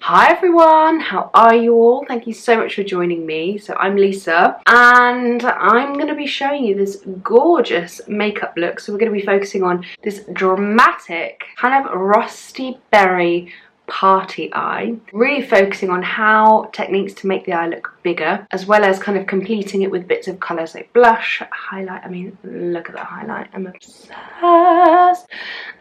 Hi everyone, how are you all? Thank you so much for joining me. So I'm Lisa and I'm going to be showing you this gorgeous makeup look. So we're going to be focusing on this dramatic kind of rusty berry party eye, really focusing on how techniques to make the eye look bigger, as well as kind of completing it with bits of colours like blush, highlight. I mean, look at that highlight, I'm obsessed.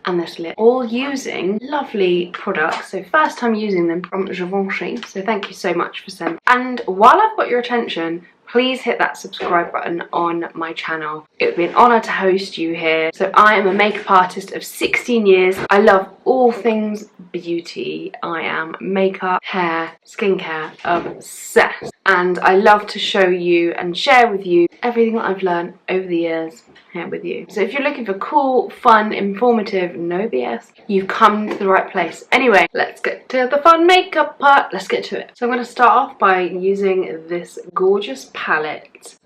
And this lip, all using lovely products. So first time using them from Givenchy, so thank you so much for sending. And while I've got your attention, please hit that subscribe button on my channel. It would be an honour to host you here. So I am a makeup artist of 16 years. I love all things beauty. I am makeup, hair, skincare obsessed. And I love to show you and share with you everything that I've learned over the years here with you. So if you're looking for cool, fun, informative, no BS, you've come to the right place. Anyway, let's get to the fun makeup part. Let's get to it. So I'm going to start off by using this gorgeous palette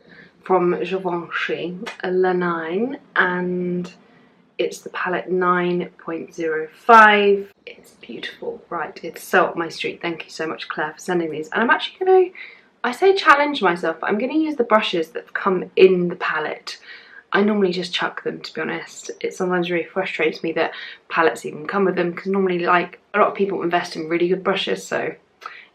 from Givenchy, La 9, and it's the palette 9.05. It's beautiful, right? It's so up my street. Thank you so much, Claire, for sending these. And I'm actually going to, I say challenge myself, but I'm going to use the brushes that come in the palette. I normally just chuck them, to be honest. It sometimes really frustrates me that palettes even come with them, because normally, like, a lot of people invest in really good brushes, so,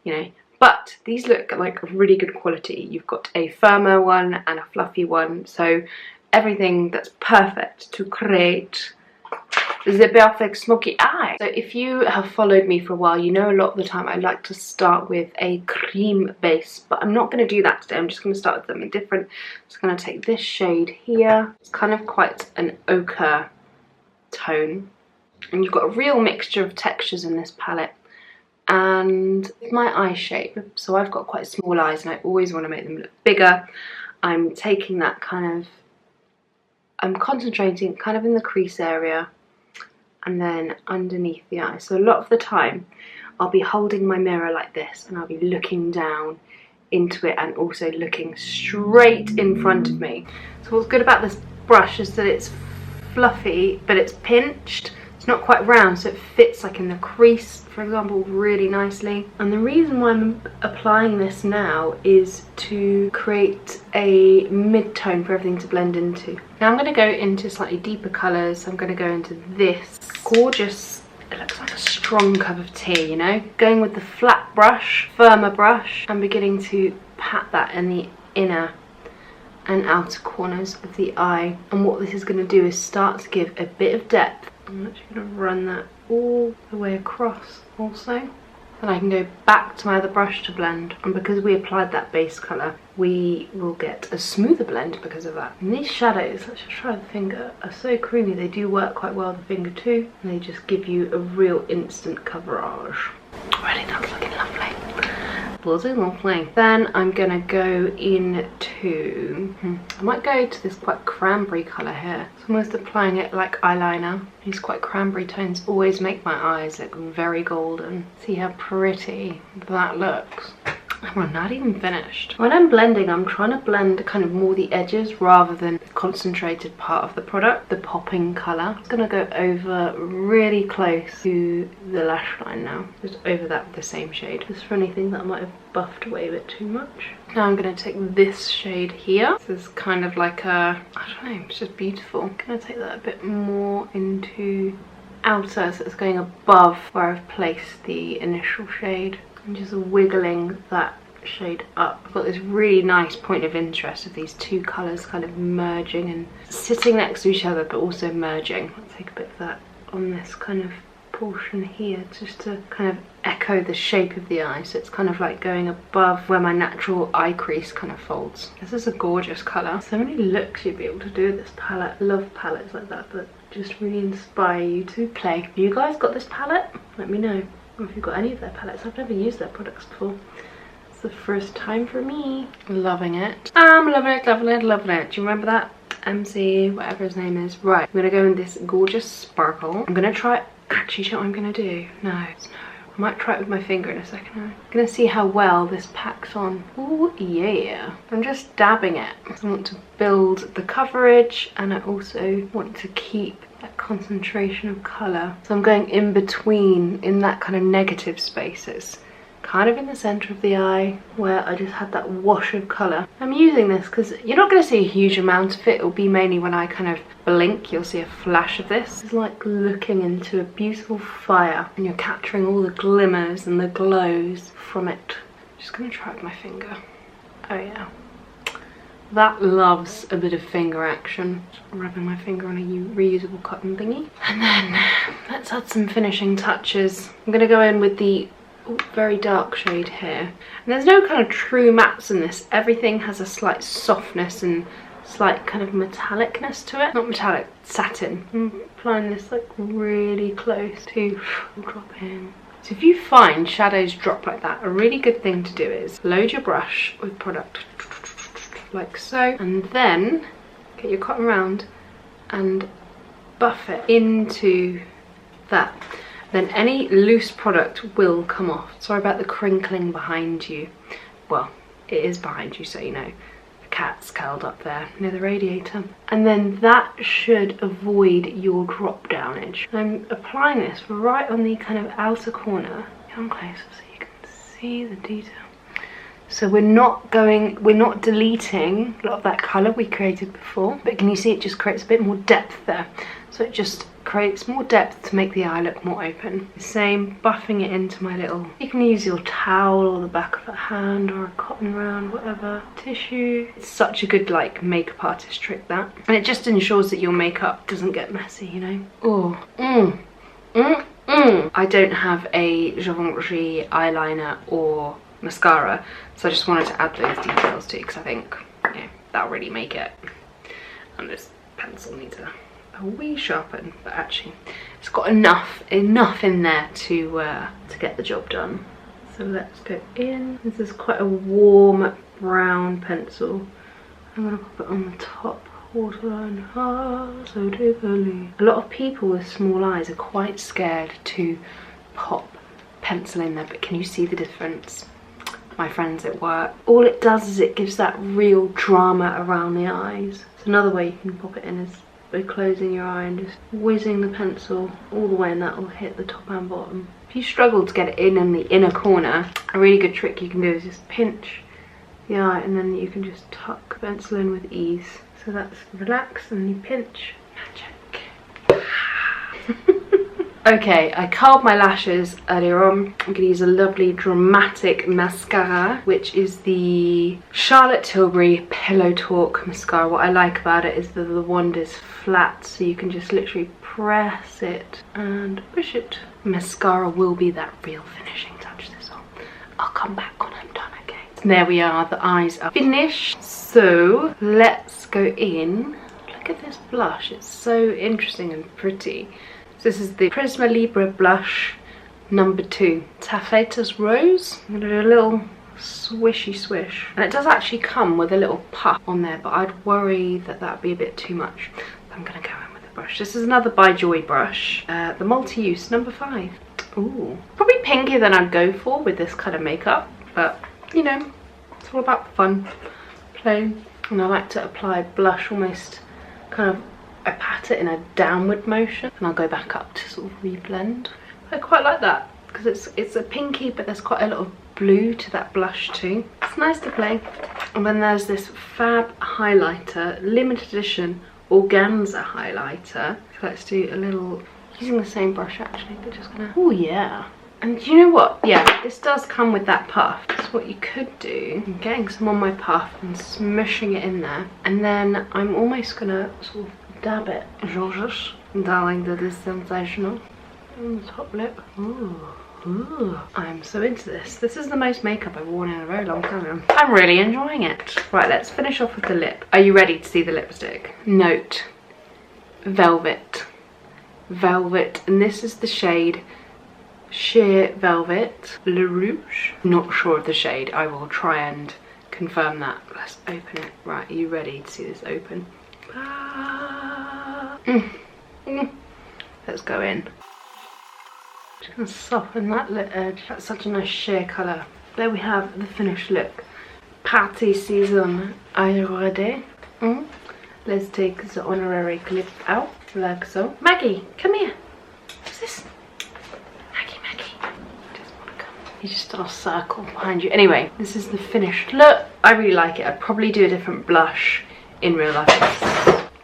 you know. But these look like really good quality. You've got a firmer one and a fluffy one, so everything that's perfect to create the perfect smoky eye. So if you have followed me for a while, you know a lot of the time I like to start with a cream base, but I'm not going to do that today. I'm just going to start with something different. I'm just going to take this shade here. It's kind of quite an ochre tone, and you've got a real mixture of textures in this palette. And my eye shape, so I've got quite small eyes and I always want to make them look bigger. I'm taking that kind of, I'm concentrating kind of in the crease area and then underneath the eye. So a lot of the time I'll be holding my mirror like this and I'll be looking down into it and also looking straight in front of me. So what's good about this brush is that it's fluffy, but it's pinched. It's not quite round, so it fits like in the crease, for example, really nicely. And the reason why I'm applying this now is to create a mid-tone for everything to blend into. Now I'm going to go into slightly deeper colours. I'm going to go into this gorgeous, it looks like a strong cup of tea, you know? Going with the flat brush, firmer brush, and beginning to pat that in the inner and outer corners of the eye. And what this is going to do is start to give a bit of depth. I'm actually going to run that all the way across also. And I can go back to my other brush to blend. And because we applied that base colour, we will get a smoother blend because of that. And these shadows, let's just try the finger, are so creamy. They do work quite well with the finger too. And they just give you a real instant coverage. Already that's looking lovely. Lovely. Then I'm gonna go into, I might go to this quite cranberry colour here. So I'm almost applying it like eyeliner. These quite cranberry tones always make my eyes look very golden. See how pretty that looks. And we're not even finished. When I'm blending, I'm trying to blend kind of more the edges rather than the concentrated part of the product, the popping colour. I'm gonna go over really close to the lash line now. Just over that with the same shade. Just for anything that I might have buffed away a bit too much. Now I'm gonna take this shade here. This is kind of like a, I don't know, it's just beautiful. I'm gonna take that a bit more into outer, so it's going above where I've placed the initial shade. I'm just wiggling that shade up. I've got this really nice point of interest of these two colours kind of merging and sitting next to each other but also merging. I'll take a bit of that on this kind of portion here just to kind of echo the shape of the eye, so it's kind of like going above where my natural eye crease kind of folds. This is a gorgeous colour. So many looks you'd be able to do with this palette. I love palettes like that that just really inspire you to play. Have you guys got this palette? Let me know. Or if you've got any of their palettes. I've never used their products before. It's the first time for me. Loving it. I'm loving it, loving it, loving it. Do you remember that? MC, whatever his name is. Right, I'm gonna go in this gorgeous sparkle. I'm gonna try, actually, you know what I'm gonna do? No. I might try it with my finger in a second. I'm gonna see how well this packs on. Oh yeah. I'm just dabbing it. I want to build the coverage and I also want to keep that concentration of colour. So I'm going in between, in that kind of negative spaces. kind of in the centre of the eye where I just had that wash of colour. I'm using this because you're not going to see a huge amount of it. It'll be mainly when I kind of blink, you'll see a flash of this. It's like looking into a beautiful fire and you're capturing all the glimmers and the glows from it. Just going to try with my finger. Oh yeah. That loves a bit of finger action. Just rubbing my finger on a reusable cotton thingy. And then let's add some finishing touches. I'm going to go in with the very dark shade here. And there's no kind of true mattes in this. Everything has a slight softness and slight kind of metallicness to it. Not metallic, satin. I'm applying this like really close to drop in. So if you find shadows drop like that, a really good thing to do is load your brush with product like so, and then get your cotton round and buff it into that. Then any loose product will come off. Sorry about the crinkling behind you. Well, it is behind you, so you know. The cat's curled up there near the radiator. And then that should avoid your drop down edge. I'm applying this right on the kind of outer corner. Come closer so you can see the detail. So we're not deleting a lot of that colour we created before, but can you see it just creates a bit more depth there? So it just creates more depth to make the eye look more open. The same, buffing it into my little, you can use your towel or the back of a hand or a cotton round, whatever, tissue. It's such a good like makeup artist trick, that. And it just ensures that your makeup doesn't get messy, you know. Oh, I don't have a Givenchy eyeliner or mascara, so I just wanted to add those details too, because I think, yeah, that'll really make it. And this pencil needs a wee sharpen, but actually it's got enough in there to get the job done. So let's go in. This is quite a warm brown pencil. I'm gonna pop it on the top waterline. So tickly. A lot of people with small eyes are quite scared to pop pencil in there, but can you see the difference? My friends at work, all it does is it gives that real drama around the eyes. So another way you can pop it in is by closing your eye and just whizzing the pencil all the way, and that will hit the top and bottom. If you struggle to get it in the inner corner, a really good trick you can do is just pinch the eye and then you can just tuck the pencil in with ease. So that's relax and you pinch. Magic. Okay, I curled my lashes earlier on. I'm going to use a lovely dramatic mascara, which is the Charlotte Tilbury Pillow Talk mascara. What I like about it is that the wand is flat, so you can just literally press it and push it. Mascara will be that real finishing touch this one. I'll come back when I'm done, okay? There we are, the eyes are finished. So let's go in. Look at this blush, it's so interesting and pretty. This is the Prisme Libre Blush number 2, Teffeatas Rose. I'm going to do a little swishy swish. And it does actually come with a little puff on there, but I'd worry that that would be a bit too much. I'm going to go in with the brush. This is another By Joy brush, the multi-use number 5. Ooh, probably pinkier than I'd go for with this kind of makeup, but you know, it's all about fun, play. And I like to apply blush almost kind of, I pat it in a downward motion and I'll go back up to sort of reblend. I quite like that because it's a pinky, but there's quite a lot of blue to that blush too. It's nice to play. And then there's this fab highlighter, limited edition Organza highlighter. So let's do a little, using the same brush actually, but just gonna, oh yeah. And you know what? Yeah, this does come with that puff. So what you could do, I'm getting some on my puff and smushing it in there. And then I'm almost gonna sort of dab it. Georges, darling, that is sensational. On the top lip. Ooh, ooh. I'm so into this. This is the most makeup I've worn in a very long time. I'm really enjoying it. Right, let's finish off with the lip. Are you ready to see the lipstick? Note, Velvet. Velvet, and this is the shade Sheer Velvet Le Rouge. Not sure of the shade. I will try and confirm that. Let's open it. Right, are you ready to see this open? Let's go in. Just gonna soften that lip edge. That's such a nice sheer colour. There we have the finished look. Party season, are you ready? Let's take the honorary clip out, like so. Maggie, come here. What's this? Maggie, just wanna come. You just a circle behind you. Anyway, this is the finished look. I really like it. I'd probably do a different blush in real life.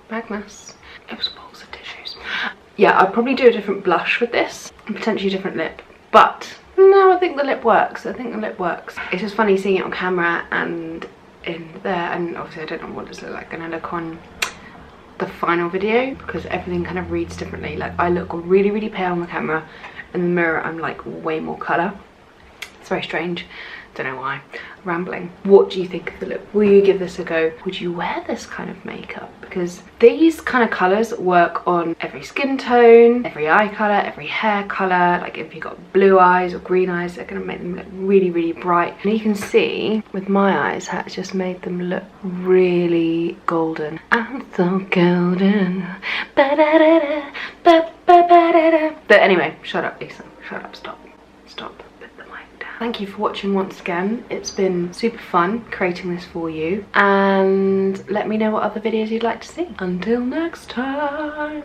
Bag mess. It was bowls of tissues. Yeah, I'd probably do a different blush with this and potentially a different lip. But no, I think the lip works. I think the lip works. It's just funny seeing it on camera and in there, and obviously I don't know what it's gonna look on the final video because everything kind of reads differently. Like I look really, really pale on the camera. In the mirror, I'm like way more colour. It's very strange. Don't know why. Rambling. What do you think of the look? Will you give this a go? Would you wear this kind of makeup? Because these kind of colours work on every skin tone, every eye colour, every hair colour. Like if you've got blue eyes or green eyes, they're going to make them look really, really bright. And you can see with my eyes how it's just made them look really golden. I'm so golden. Ba-da-da-da, ba-ba-ba-da-da. But anyway, shut up, Lisa. Shut up, stop. Stop. Thank you for watching once again. It's been super fun creating this for you, and let me know what other videos you'd like to see. Until next time.